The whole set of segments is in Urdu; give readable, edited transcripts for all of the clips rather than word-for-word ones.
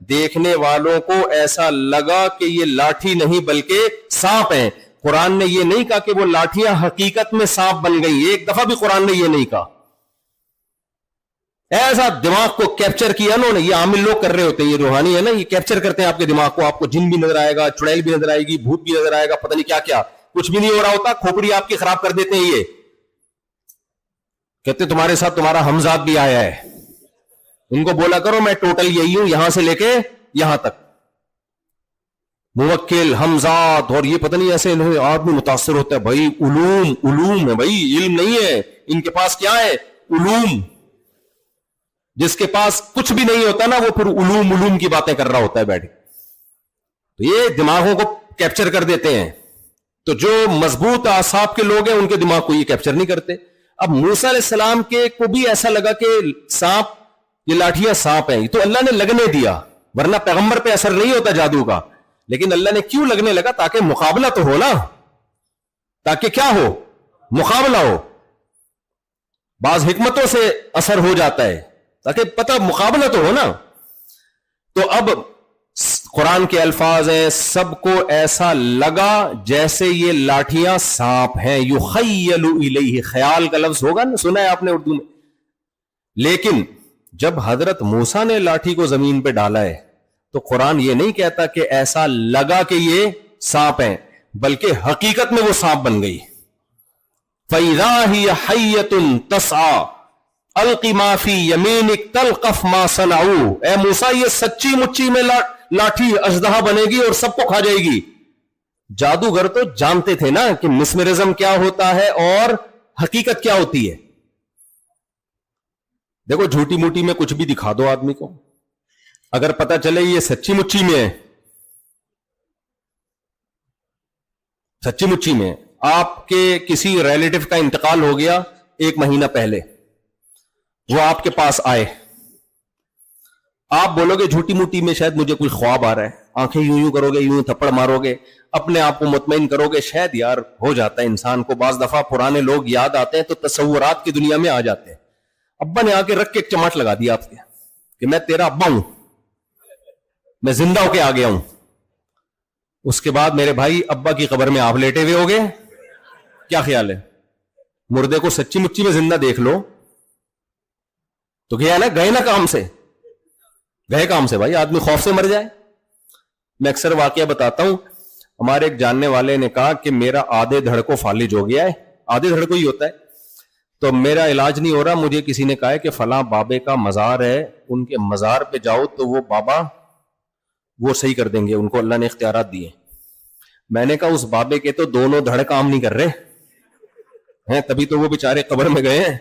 دیکھنے والوں کو ایسا لگا کہ یہ لاٹھی نہیں بلکہ سانپ ہیں. قرآن نے یہ نہیں کہا کہ وہ لاٹھیاں حقیقت میں سانپ بن گئی. ایک دفعہ بھی قرآن نے یہ نہیں کہا. ایسا دماغ کو کیپچر کیا انہوں نے. یہ عامل لوگ کر رہے ہوتے ہیں, یہ روحانی ہے نا, یہ کیپچر کرتے ہیں آپ کے دماغ کو. آپ کو جن بھی نظر آئے گا, چڑیل بھی نظر آئے گی, بھوت بھی نظر آئے گا, پتہ نہیں کیا کیا, کچھ بھی نہیں ہو رہا ہوتا, کھوپڑی آپ کی خراب کر دیتے ہیں. یہ کہتے تمہارے ساتھ تمہارا ہمزاد بھی آیا ہے. ان کو بولا کرو میں ٹوٹل یہی ہوں, یہاں سے لے کے یہاں تک, موکل, حمزاد, اور یہ پتہ نہیں ایسے آدمی متاثر ہوتا ہے. بھائی علوم ہے بھائی, علم نہیں ہے ان کے پاس. کیا ہے؟ علوم. جس کے پاس کچھ بھی نہیں ہوتا نا, وہ پھر علوم کی باتیں کر رہا ہوتا ہے بیٹھے. تو یہ دماغوں کو کیپچر کر دیتے ہیں. تو جو مضبوط اعصاب کے لوگ ہیں ان کے دماغ کو یہ کیپچر نہیں کرتے. اب موسیٰ علیہ السلام کے کو بھی ایسا لگا کہ سانپ, یہ لاٹھیاں سانپ ہیں, تو اللہ نے لگنے دیا, ورنہ پیغمبر پہ اثر نہیں ہوتا جادو کا. لیکن اللہ نے کیوں لگنے لگا؟ تاکہ مقابلہ تو ہو نا, تاکہ کیا ہو؟ مقابلہ ہو. بعض حکمتوں سے اثر ہو جاتا ہے تاکہ پتہ مقابلہ تو ہو نا. تو اب قرآن کے الفاظ ہیں, سب کو ایسا لگا جیسے یہ لاٹھیاں سانپ ہیں. یخیل الیہ, خیال کا لفظ ہوگا نا, سنا ہے آپ نے اردو میں. لیکن جب حضرت موسیٰ نے لاٹھی کو زمین پہ ڈالا ہے تو قرآن یہ نہیں کہتا کہ ایسا لگا کہ یہ سانپ ہیں, بلکہ حقیقت میں وہ سانپ بن گئی. فَإِذَا هِيَ حَيَّةٌ تَسْعَىٰ الْقِ مَا فِي يَمِينِكَ تَلْقَفْ مَا صَنَعُوا. اے موسیٰ, یہ سچی مچی میں لاٹھی اژدہا بنے گی اور سب کو کھا جائے گی. جادوگر تو جانتے تھے نا کہ مسمرزم کیا ہوتا ہے اور حقیقت کیا ہوتی ہے. دیکھو جھوٹی موٹی میں کچھ بھی دکھا دو آدمی کو, اگر پتا چلے یہ سچی مچی میں ہے, سچی مچی میں. آپ کے کسی ریلیٹو کا انتقال ہو گیا 1 مہینہ پہلے, وہ آپ کے پاس آئے, آپ بولو گے جھوٹی موٹی میں شاید مجھے کوئی خواب آ رہا ہے, آنکھیں یوں کرو گے, یوں تھپڑ مارو گے, اپنے آپ کو مطمئن کرو گے, شاید یار ہو جاتا ہے انسان کو. بعض دفعہ پرانے لوگ یاد آتے ہیں تو تصورات کی دنیا میں آ جاتے ہیں. ابا نے آ کے رکھ کے ایک چماٹ لگا دیا آپ کے کہ میں تیرا ابا ہوں, میں زندہ ہو کے آ گیا ہوں. اس کے بعد میرے بھائی ابا کی قبر میں آپ لیٹے ہوئے ہوگے. کیا خیال ہے؟ مردے کو سچی مچی میں زندہ دیکھ لو تو گیا نا, گئے نا کام سے, گئے کام سے. بھائی آدمی خوف سے مر جائے. میں اکثر واقعہ بتاتا ہوں. ہمارے ایک جاننے والے نے کہا کہ میرا آدھے دھڑ کو فالج ہو گیا ہے, آدھے دھڑ کو ہی ہوتا ہے, تو میرا علاج نہیں ہو رہا. مجھے کسی نے کہا ہے کہ فلاں بابے کا مزار ہے, ان کے مزار پہ جاؤ تو وہ بابا وہ صحیح کر دیں گے, ان کو اللہ نے اختیارات دیے. میں نے کہا اس بابے کے تو دونوں دھڑ کام نہیں کر رہے ہیں, تبھی تو وہ بیچارے قبر میں گئے ہیں.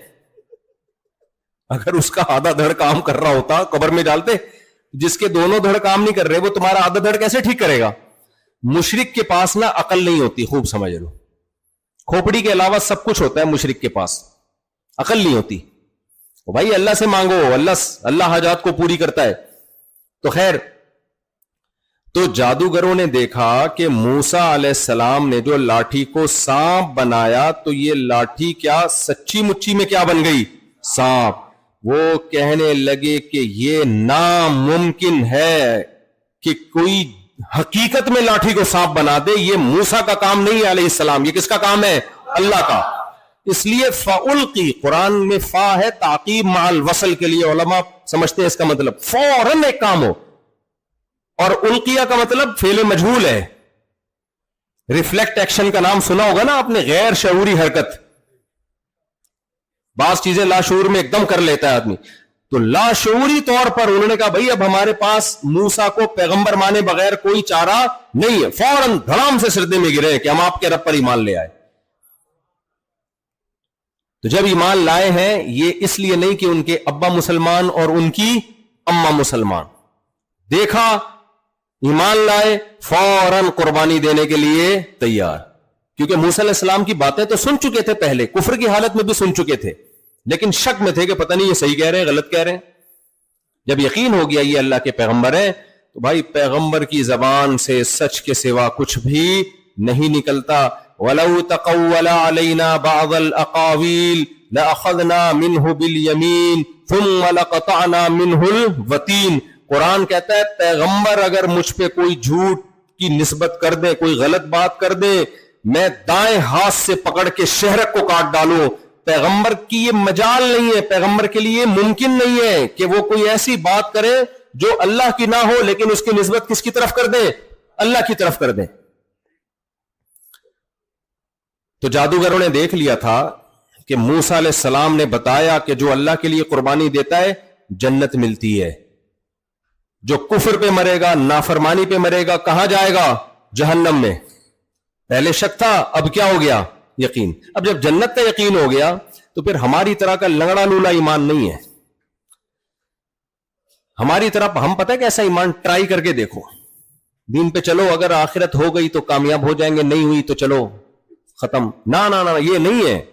اگر اس کا آدھا دھڑ کام کر رہا ہوتا قبر میں ڈالتے. جس کے دونوں دھڑ کام نہیں کر رہے وہ تمہارا آدھا دھڑ کیسے ٹھیک کرے گا؟ مشرک کے پاس نا عقل نہیں ہوتی, خوب سمجھ لو. کھوپڑی کے علاوہ سب کچھ ہوتا ہے مشرک کے پاس, عقل نہیں ہوتی. بھائی اللہ سے مانگو, اللہ حاجات کو پوری کرتا ہے. تو خیر, تو جادوگروں نے دیکھا کہ موسیٰ علیہ السلام نے جو لاٹھی کو سانپ بنایا تو یہ لاٹھی کیا سچی مچی میں کیا بن گئی؟ سانپ. وہ کہنے لگے کہ یہ ناممکن ہے کہ کوئی حقیقت میں لاٹھی کو سانپ بنا دے. یہ موسیٰ کا کام نہیں ہے علیہ السلام, یہ کس کا کام ہے؟ اللہ کا. اس لیے فَأُلْقِي, قرآن میں فا ہے تعقیب مع الوصل کے لیے. علماء سمجھتے ہیں اس کا مطلب فوراً ایک کام ہو, اور القیہ کا مطلب فعل مجہول ہے. ریفلیکٹ ایکشن کا نام سنا ہوگا نا آپ نے, غیر شعوری حرکت. بعض چیزیں لاشعور میں ایک دم کر لیتا ہے آدمی. تو لاشعوری طور پر انہوں نے کہا بھائی اب ہمارے پاس موسیٰ کو پیغمبر مانے بغیر کوئی چارہ نہیں ہے. فوراً دھڑام سے سجدے میں گرے کہ ہم آپ کے رب پر ایمان لے آئے. تو جب ایمان لائے ہیں, یہ اس لیے نہیں کہ ان کے ابا مسلمان اور ان کی اماں مسلمان, دیکھا ایمان لائے, فوراً قربانی دینے کے لیے تیار. کیونکہ موسیٰ علیہ السلام کی باتیں تو سن چکے تھے پہلے, کفر کی حالت میں بھی سن چکے تھے, لیکن شک میں تھے کہ پتہ نہیں یہ صحیح کہہ رہے ہیں غلط کہہ رہے ہیں. جب یقین ہو گیا یہ اللہ کے پیغمبر ہیں تو بھائی پیغمبر کی زبان سے سچ کے سوا کچھ بھی نہیں نکلتا. وَلَوْ تَقَوَّلَ عَلَيْنَا بَعْضَ الْأَقَاوِيلِ لَأَخَذْنَا مِنْهُ بِالْيَمِينِ ثُمَّ لَقَطَعْنَا مِنْهُ الْوَتِينَ. قرآن کہتا ہے پیغمبر اگر مجھ پہ کوئی جھوٹ کی نسبت کر دے, کوئی غلط بات کر دے, میں دائیں ہاتھ سے پکڑ کے شہرک کو کاٹ ڈالوں. پیغمبر کی یہ مجال نہیں ہے, پیغمبر کے لیے ممکن نہیں ہے کہ وہ کوئی ایسی بات کرے جو اللہ کی نہ ہو, لیکن اس کی نسبت کس کی طرف کر دیں؟ اللہ کی طرف کر دیں. تو جادوگروں نے دیکھ لیا تھا کہ موسیٰ علیہ السلام نے بتایا کہ جو اللہ کے لیے قربانی دیتا ہے جنت ملتی ہے, جو کفر پہ مرے گا, نافرمانی پہ مرے گا, کہاں جائے گا؟ جہنم میں. پہلے شک تھا, اب کیا ہو گیا؟ یقین. اب جب جنت کا یقین ہو گیا تو پھر ہماری طرح کا لنگڑا لولا ایمان نہیں ہے. ہماری طرح ہم پتہ ہے کیسا ایمان, ٹرائی کر کے دیکھو, دین پہ چلو, اگر آخرت ہو گئی تو کامیاب ہو جائیں گے, نہیں ہوئی تو چلو ختم. نہ نہ نہ, یہ نہیں ہے.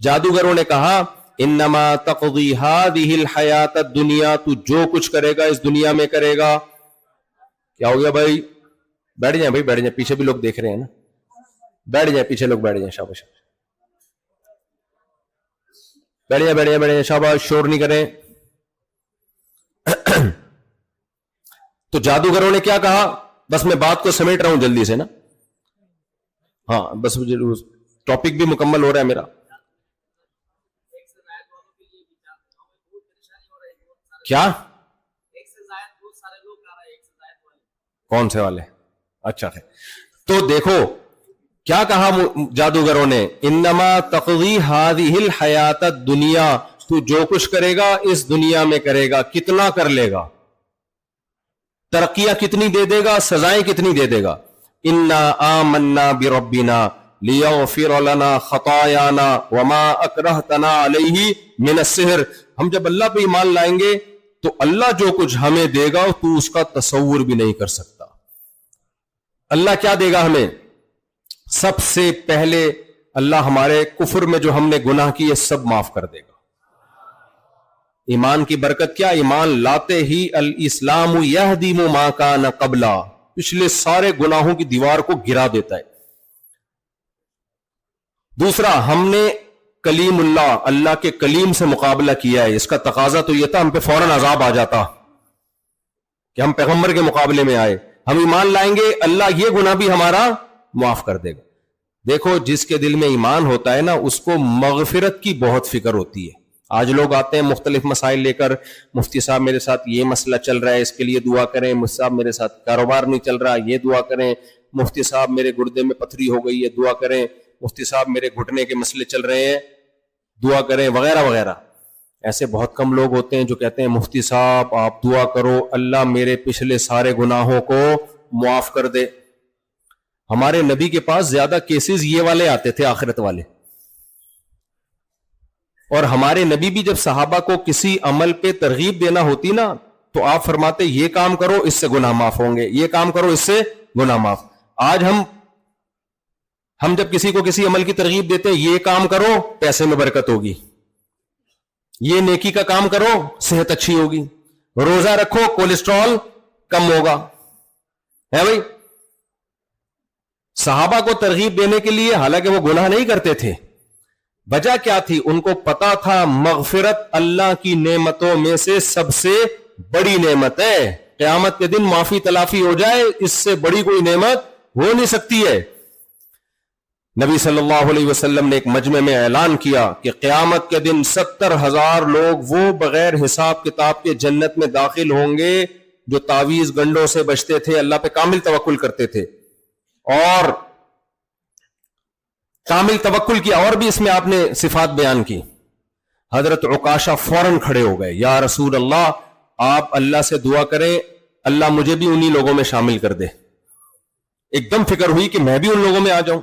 جادوگروں نے کہا انما تقضی هذه الحیات الدنیا, تو جو کچھ کرے گا اس دنیا میں کرے گا. کیا ہو گیا بھائی؟ بیٹھ جائیں بھائی, بیٹھ جائیں, پیچھے بھی لوگ دیکھ رہے ہیں نا, بیٹھ جائیں, پیچھے لوگ بیٹھ جائیں, شاباش, بیٹھ جائیں, بیٹھ جائیں, بیٹھ جائیں, شاباش, شور نہیں کریں. تو جادوگروں نے کیا کہا؟ بس میں بات کو سمیٹ رہا ہوں جلدی سے نا, ہاں بس ٹاپک بھی مکمل ہو رہا ہے میرا. کیا کون سے والے؟ اچھا ہے. تو دیکھو کیا کہا جادوگروں نے, انما تقضی هذه الحیات الدنیا, تو جو کچھ کرے گا اس دنیا میں کرے گا. کتنا کر لے گا؟ ترقیاں کتنی دے دے گا, سزائیں کتنی دے دے گا. انا آمنا بربنا لیغفر لنا خطایانا وما اکرہتنا علیہ من السحر. ہم جب اللہ پہ ایمان لائیں گے تو اللہ جو کچھ ہمیں دے گا تو اس کا تصور بھی نہیں کر سکتا. اللہ کیا دے گا ہمیں؟ سب سے پہلے اللہ ہمارے کفر میں جو ہم نے گناہ کیے سب معاف کر دے گا. ایمان کی برکت کیا؟ ایمان لاتے ہی الاسلام یہدم ما کان قبلا, پچھلے سارے گناہوں کی دیوار کو گرا دیتا ہے. دوسرا, ہم نے کلیم اللہ, اللہ کے کلیم سے مقابلہ کیا ہے. اس کا تقاضا تو یہ تھا ہم پہ فوراً عذاب آ جاتا کہ ہم پیغمبر کے مقابلے میں آئے. ہم ایمان لائیں گے, اللہ یہ گناہ بھی ہمارا معاف کر دے گا. دیکھو جس کے دل میں ایمان ہوتا ہے نا, اس کو مغفرت کی بہت فکر ہوتی ہے. آج لوگ آتے ہیں مختلف مسائل لے کر, مفتی صاحب میرے ساتھ یہ مسئلہ چل رہا ہے, اس کے لیے دعا کریں. مفتی صاحب میرے ساتھ کاروبار نہیں چل رہا, یہ دعا کریں. مفتی صاحب میرے گردے میں پتھری ہو گئی ہے, دعا کریں. مفتی صاحب میرے گھٹنے کے مسئلے چل رہے ہیں, دعا کریں, وغیرہ وغیرہ. ایسے بہت کم لوگ ہوتے ہیں جو کہتے ہیں مفتی صاحب آپ دعا کرو اللہ میرے پچھلے سارے گناہوں کو معاف کر دے. ہمارے نبی کے پاس زیادہ کیسز یہ والے آتے تھے, آخرت والے. اور ہمارے نبی بھی جب صحابہ کو کسی عمل پہ ترغیب دینا ہوتی نا تو آپ فرماتے یہ کام کرو اس سے گناہ معاف ہوں گے, یہ کام کرو اس سے گناہ معاف. آج ہم جب کسی کو کسی عمل کی ترغیب دیتے ہیں, یہ کام کرو پیسے میں برکت ہوگی, یہ نیکی کا کام کرو صحت اچھی ہوگی, روزہ رکھو کولیسٹرول کم ہوگا, ہے بھائی. صحابہ کو ترغیب دینے کے لیے, حالانکہ وہ گناہ نہیں کرتے تھے, وجہ کیا تھی؟ ان کو پتا تھا مغفرت اللہ کی نعمتوں میں سے سب سے بڑی نعمت ہے. قیامت کے دن معافی تلافی ہو جائے, اس سے بڑی کوئی نعمت ہو نہیں سکتی ہے. نبی صلی اللہ علیہ وسلم نے ایک مجمع میں اعلان کیا کہ قیامت کے دن 70,000 لوگ وہ بغیر حساب کتاب کے جنت میں داخل ہوں گے جو تعویذ گنڈوں سے بچتے تھے, اللہ پہ کامل توکل کرتے تھے. اور کامل توکل کی اور بھی اس میں آپ نے صفات بیان کی. حضرت عکاشہ فوراً کھڑے ہو گئے, یا رسول اللہ آپ اللہ سے دعا کریں اللہ مجھے بھی انہی لوگوں میں شامل کر دے. ایک دم فکر ہوئی کہ میں بھی ان لوگوں میں آ جاؤں.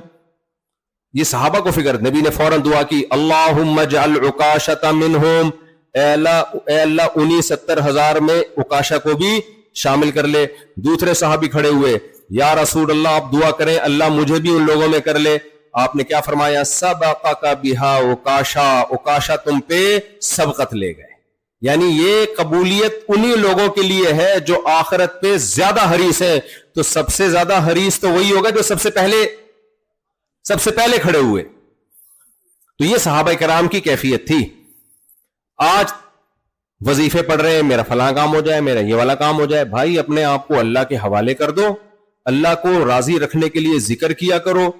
یہ صحابہ کو فکر, نبی نے فوراً دعا کی اللہم اجعل عکاشۃ منہم, اے اللہ انہی 70,000 میں عکاشہ کو بھی شامل کر لے. دوسرے صحابی کھڑے ہوئے, یا رسول اللہ آپ دعا کریں اللہ مجھے بھی ان لوگوں میں کر لے. آپ نے کیا فرمایا؟ سبقک بہا عکاشہ, عکاشہ تم پہ سبقت لے گئے. یعنی یہ قبولیت انہی لوگوں کے لیے ہے جو آخرت پہ زیادہ حریص ہیں. تو سب سے زیادہ حریص تو وہی ہوگا جو سب سے پہلے کھڑے ہوئے. تو یہ صحابہ کرام کی کیفیت تھی. آج وظیفے پڑھ رہے ہیں, میرا فلاں کام ہو جائے, میرا یہ والا کام ہو جائے. بھائی اپنے آپ کو اللہ کے حوالے کر دو, اللہ کو راضی رکھنے کے لیے ذکر کیا کرو.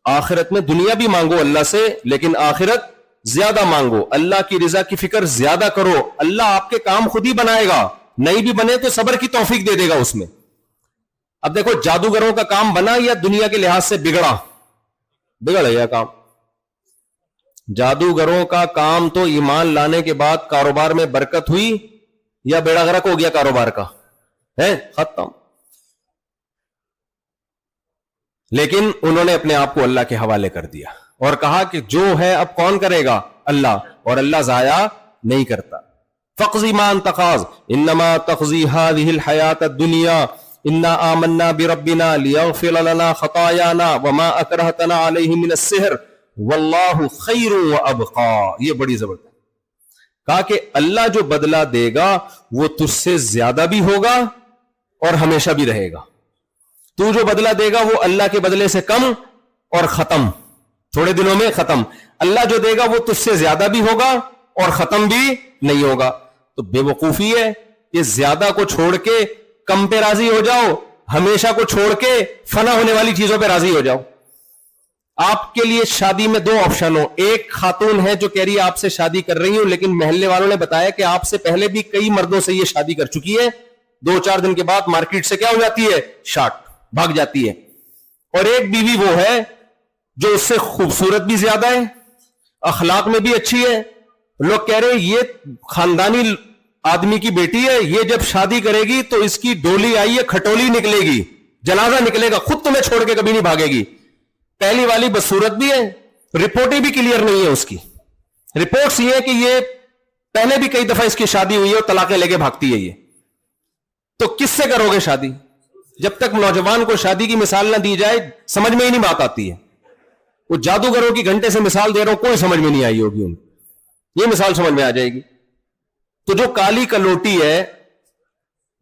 آخرت میں دنیا بھی مانگو اللہ سے, لیکن آخرت زیادہ مانگو. اللہ کی رضا کی فکر زیادہ کرو. اللہ آپ کے کام خود ہی بنائے گا, نہیں بھی بنے تو صبر کی توفیق دے دے گا اس میں. اب دیکھو جادوگروں کا کام بنا یا دنیا کے لحاظ سے بگڑا گیا کام. جادوگروں کا کام تو ایمان لانے کے بعد کاروبار میں برکت ہوئی یا بیڑا غرق ہو گیا کاروبار کا, ہے ختم. لیکن انہوں نے اپنے آپ کو اللہ کے حوالے کر دیا اور کہا کہ جو ہے اب کون کرے گا, اللہ, اور اللہ ضائع نہیں کرتا. فقضی ما انت قاض انما تقضی هذه الحیات الدنیا انا آمنا بربنا لیغفر لنا خطایانا وما اکرہتنا علیہ من السحر واللہ خیر وابقا. یہ بڑی زبردست کہا کہ اللہ جو بدلہ دے گا وہ تجھ سے زیادہ بھی ہوگا اور ہمیشہ بھی رہے گا. تو جو بدلہ دے گا وہ اللہ کے بدلے سے کم اور ختم, تھوڑے دنوں میں ختم. اللہ جو دے گا وہ تجھ سے زیادہ بھی ہوگا اور ختم بھی نہیں ہوگا. تو بے وقوفی ہے کہ زیادہ کو چھوڑ کے کم پہ راضی ہو جاؤ, ہمیشہ کو چھوڑ کے فنا ہونے والی چیزوں پہ راضی ہو جاؤ. آپ کے لیے شادی میں دو آپشن ہو. ایک خاتون ہے جو کہہ رہی ہے آپ سے شادی کر رہی ہوں, لیکن محلے والوں نے بتایا کہ آپ سے پہلے بھی کئی مردوں سے یہ شادی کر چکی ہے, 2-4 دن کے بعد مارکیٹ سے کیا ہو جاتی ہے, شارٹ, بھاگ جاتی ہے. اور ایک بیوی وہ ہے جو اس سے خوبصورت بھی زیادہ ہے, اخلاق میں بھی اچھی ہے. لوگ کہہ رہے ہیں یہ خاندانی آدمی کی بیٹی ہے, یہ جب شادی کرے گی تو اس کی ڈولی آئی ہے, کھٹولی نکلے گی, جنازہ نکلے گا, خود تمہیں چھوڑ کے کبھی نہیں بھاگے گی. پہلی والی بدصورت بھی ہے, رپورٹیں بھی کلیئر نہیں ہے اس کی. رپورٹس یہ ہے کہ یہ پہلے بھی کئی دفعہ اس کی شادی ہوئی ہے اور طلاقیں لے کے بھاگتی ہے. یہ تو کس سے کرو گے شادی؟ جب تک نوجوان کو شادی کی مثال نہ دی جائے سمجھ میں ہی نہیں بات آتی ہے. وہ جادوگروں کی گھنٹے سے مثال دے رہا ہوں, کوئی سمجھ میں نہیں آئی ہوگی ان, یہ مثال سمجھ میں آ جائے گی. تو جو کالی کلوٹی ہے,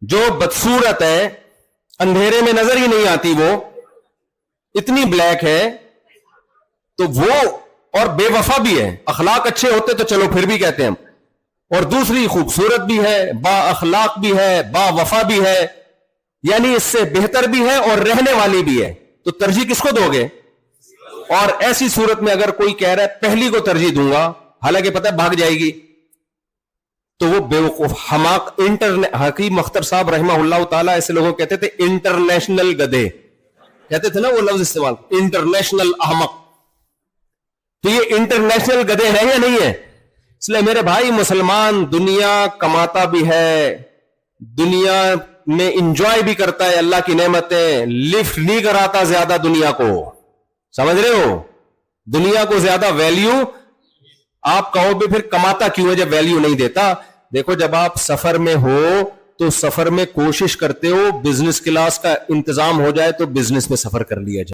جو بدصورت ہے, اندھیرے میں نظر ہی نہیں آتی, وہ اتنی بلیک ہے, تو وہ اور بے وفا بھی ہے. اخلاق اچھے ہوتے تو چلو پھر بھی کہتے ہیں ہم, اور دوسری خوبصورت بھی ہے, با اخلاق بھی ہے, با وفا بھی ہے, یعنی اس سے بہتر بھی ہے اور رہنے والی بھی ہے. تو ترجیح کس کو دو گے؟ اور ایسی صورت میں اگر کوئی کہہ رہا ہے پہلی کو ترجیح دوں گا, حالانکہ پتہ ہے بھاگ جائے گی, تو وہ بے وقوف حماق. حکیم اختر صاحب رحمہ اللہ تعالیٰ ایسے لوگوں کہتے تھے انٹرنیشنل گدھے, کہتے تھے نا وہ لفظ استعمال, انٹرنیشنل احمق. تو یہ انٹرنیشنل گدھے ہیں یا نہیں ہے؟ اس لیے میرے بھائی مسلمان دنیا کماتا بھی ہے, دنیا میں انجوائے بھی کرتا ہے اللہ کی نعمتیں, لفٹ نہیں کراتا زیادہ دنیا کو, سمجھ رہے ہو؟ دنیا کو زیادہ ویلیو. آپ کہو بھی پھر کماتا کیوں ہے جب ویلیو نہیں دیتا؟ دیکھو جب آپ سفر میں ہو تو سفر میں کوشش کرتے ہو بزنس کلاس کا انتظام ہو جائے تو بزنس میں سفر کر لیا جائے.